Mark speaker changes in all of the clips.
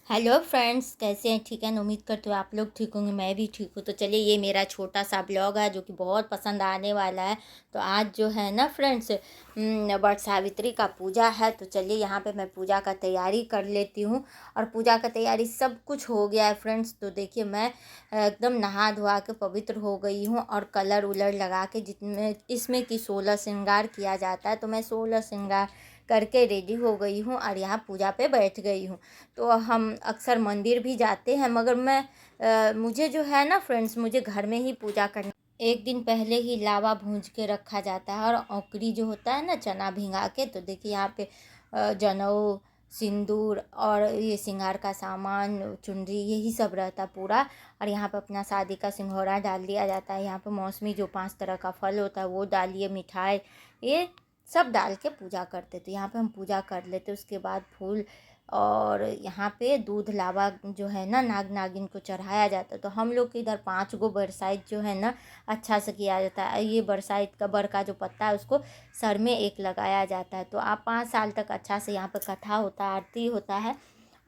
Speaker 1: Hello friends, कैसे हैं? ठीक है ना। उम्मीद करती हूँ आप लोग ठीक होंगे, मैं भी ठीक हूँ। तो चलिए, ये मेरा छोटा सा ब्लॉग है जो कि बहुत पसंद आने वाला है। तो आज जो है ना फ्रेंड्स, वट सावित्री का पूजा है। तो चलिए, यहाँ पे मैं पूजा का तैयारी कर लेती हूँ। और पूजा का तैयारी सब कुछ हो गया है फ्रेंड्स। तो देखिए, मैं एकदम नहा धोआ के पवित्र हो गई हूँ और कलर उलर लगा के, जितने इसमें कि 16 श्रृंगार किया जाता है, तो मैं 16 श्रृंगार करके रेडी हो गई हूँ और यहाँ पूजा पे बैठ गई हूँ। तो हम अक्सर मंदिर भी जाते हैं, मगर मुझे जो है ना फ्रेंड्स, मुझे घर में ही पूजा करना। एक दिन पहले ही लावा भूंज के रखा जाता है और औकड़ी जो होता है ना, चना भिंगा के। तो देखिए, यहाँ पे जनेऊ, सिंदूर और ये श्रृंगार का सामान, चुनरी, यही सब रहता है पूरा। और यहाँ पे अपना शादी का सिंघोड़ा डाल दिया जाता है। यहाँ पे मौसमी जो 5 तरह का फल होता है वो डालिए, मिठाई, ये सब डाल के पूजा करते। तो यहाँ पे हम पूजा कर लेते। उसके बाद फूल और यहाँ पे दूध लावा जो है ना, नाग नागिन को चढ़ाया जाता है। तो हम लोग के इधर 5 गो बरसाइत जो है ना, अच्छा से किया जाता है। ये बरसाइत का बर का जो पत्ता है, उसको सर में एक लगाया जाता है। तो आप 5 साल तक अच्छा से यहाँ पे कथा होता है, आरती होता है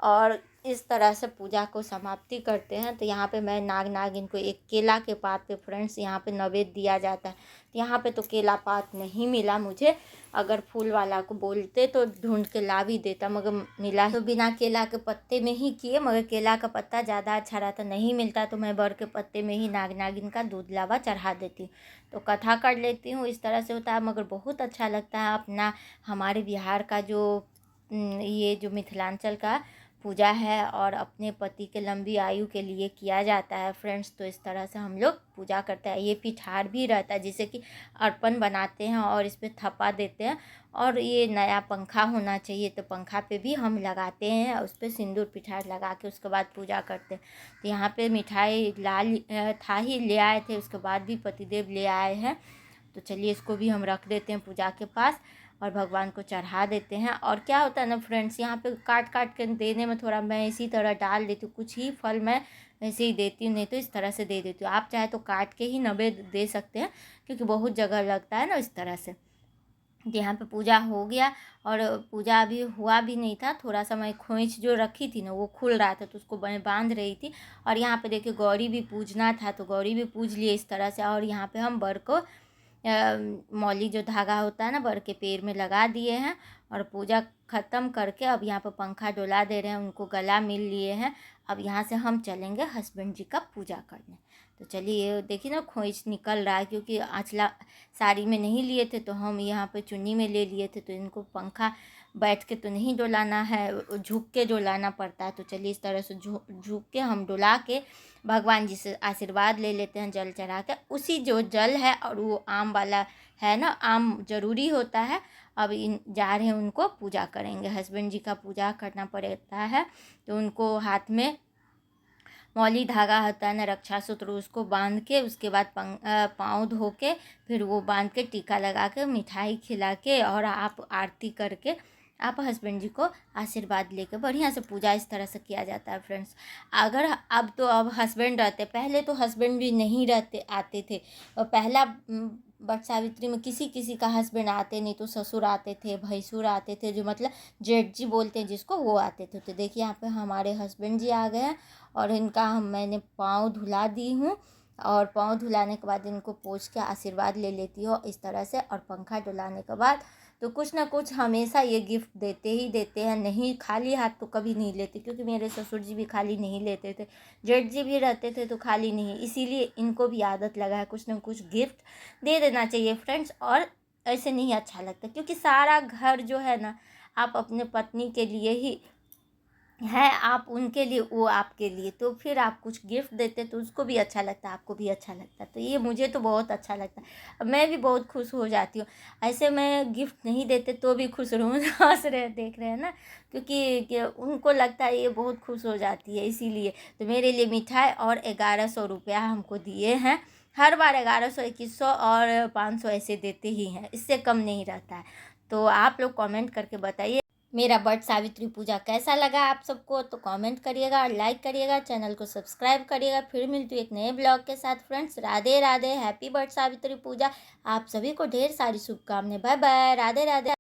Speaker 1: और इस तरह से पूजा को समाप्ति करते हैं। तो यहाँ पे मैं नाग नागिन को एक केला के पात पे फ्रेंड्स यहाँ पे नैवेद्य दिया जाता है। तो यहाँ पे तो केला पात नहीं मिला मुझे। अगर फूल वाला को बोलते तो ढूंढ के ला भी देता, मगर मिला तो बिना केला के पत्ते में ही किए। मगर केला का पत्ता ज़्यादा अच्छा रहता, नहीं मिलता तो मैं बर के पत्ते में ही नाग नागिन का दूध लावा चढ़ा देती हूँ। तो कथा कर लेती हूँ, इस तरह से होता है। मगर बहुत अच्छा लगता है अपना, हमारे बिहार का जो ये जो मिथिलांचल का पूजा है और अपने पति के लंबी आयु के लिए किया जाता है फ्रेंड्स। तो इस तरह से हम लोग पूजा करते हैं। ये पिठार भी रहता है जिसे कि अर्पण बनाते हैं और इस पर थप्पा देते हैं। और ये नया पंखा होना चाहिए, तो पंखा पे भी हम लगाते हैं, उस पर सिंदूर पिठार लगा के उसके बाद पूजा करते हैं। तो यहाँ पे मिठाई लाल था ही, ले आए थे, उसके बाद भी पतिदेव ले आए हैं। तो चलिए, इसको भी हम रख देते हैं पूजा के पास और भगवान को चढ़ा देते हैं। और क्या होता है ना फ्रेंड्स, यहाँ पे काट काट के देने में थोड़ा मैं इसी तरह डाल देती हूँ, कुछ ही फल मैं ऐसे ही देती हूँ, नहीं तो इस तरह से दे देती हूँ। आप चाहे तो काट के ही नैवेद्य दे सकते हैं, क्योंकि बहुत जगह लगता है ना इस तरह से। यहाँ पे पूजा हो गया और पूजा अभी हुआ भी नहीं था। थोड़ा सा मैं खोइच जो रखी थी ना, वो खुल रहा था, तो उसको मैं बांध रही थी। और यहाँ पे देखिए, गौरी भी पूजना था, तो गौरी भी पूज लिए इस तरह से। और यहाँ पे हम बर को मौली जो धागा होता है ना, बर के पैर में लगा दिए हैं और पूजा ख़त्म करके अब यहाँ पर पंखा डोला दे रहे हैं, उनको गला मिल लिए हैं। अब यहाँ से हम चलेंगे हस्बैंड जी का पूजा करने। तो चलिए, देखिए ना, खोइच निकल रहा है, क्योंकि आँचला साड़ी में नहीं लिए थे, तो हम यहाँ पे चुन्नी में ले लिए थे। तो इनको पंखा बैठ के तो नहीं डोलाना है, झुक के डोलाना पड़ता है। तो चलिए, इस तरह से झुक के हम डोला के भगवान जी से आशीर्वाद ले लेते हैं, जल चढ़ा के। उसी जो जल है और वो आम वाला है ना, आम जरूरी होता है। अब इन जा रहे हैं, उनको पूजा करेंगे। हस्बैंड जी का पूजा करना पड़ता है, तो उनको हाथ में मौली धागा होता है ना, रक्षा सूत्र, उसको बांध के उसके बाद पाँव धो के फिर वो बांध के टीका लगा के मिठाई खिला के और आप आरती करके आप हस्बैंड जी को आशीर्वाद लेके बढ़िया से पूजा इस तरह से किया जाता है फ्रेंड्स। अगर अब हस्बैंड रहते, पहले तो हस्बैंड भी नहीं रहते, आते थे। और पहला वट सावित्री में किसी किसी का हस्बैंड आते, नहीं तो ससुर आते थे, भैंसुर आते थे, जो मतलब जेठ जी बोलते हैं जिसको, वो आते थे। तो देखिए, यहाँ पे हमारे हस्बैंड जी आ गए हैं और इनका मैंने पाँव धुला दी हूँ। और पाँव धुलाने के बाद इनको पोंछ के आशीर्वाद ले लेती हूँ इस तरह से। और पंखा डुलाने के बाद तो कुछ ना कुछ हमेशा ये गिफ्ट देते ही देते हैं, नहीं खाली हाथ तो कभी नहीं लेते, क्योंकि मेरे ससुर जी भी खाली नहीं लेते थे, जेठ जी भी रहते थे तो खाली नहीं। इसीलिए इनको भी आदत लगा है कुछ ना कुछ गिफ्ट दे देना चाहिए फ्रेंड्स। और ऐसे नहीं अच्छा लगता, क्योंकि सारा घर जो है ना, आप अपने पत्नी के लिए ही है, आप उनके लिए, वो आपके लिए, तो फिर आप कुछ गिफ्ट देते तो उसको भी अच्छा लगता, आपको भी अच्छा लगता। तो ये मुझे तो बहुत अच्छा लगता है, मैं भी बहुत खुश हो जाती हूँ। ऐसे मैं गिफ्ट नहीं देते तो भी खुश रहूँ हंस रहे देख रहे हैं ना, क्योंकि उनको लगता है ये बहुत खुश हो जाती है, इसीलिए। तो मेरे लिए मिठाई और 1100 रुपया हमको दिए हैं। हर बार 1100, 2100 और 500 ऐसे देते ही हैं, इससे कम नहीं रहता है। तो आप लोग कमेंट करके बताइए मेरा वट सावित्री पूजा कैसा लगा आप सबको। तो कमेंट करिएगा और लाइक करिएगा, चैनल को सब्सक्राइब करिएगा। फिर मिलती हूँ एक नए ब्लॉग के साथ फ्रेंड्स। राधे राधे, हैप्पी वट सावित्री पूजा। आप सभी को ढेर सारी शुभकामनाएं। Bye bye, Radhe Radhe.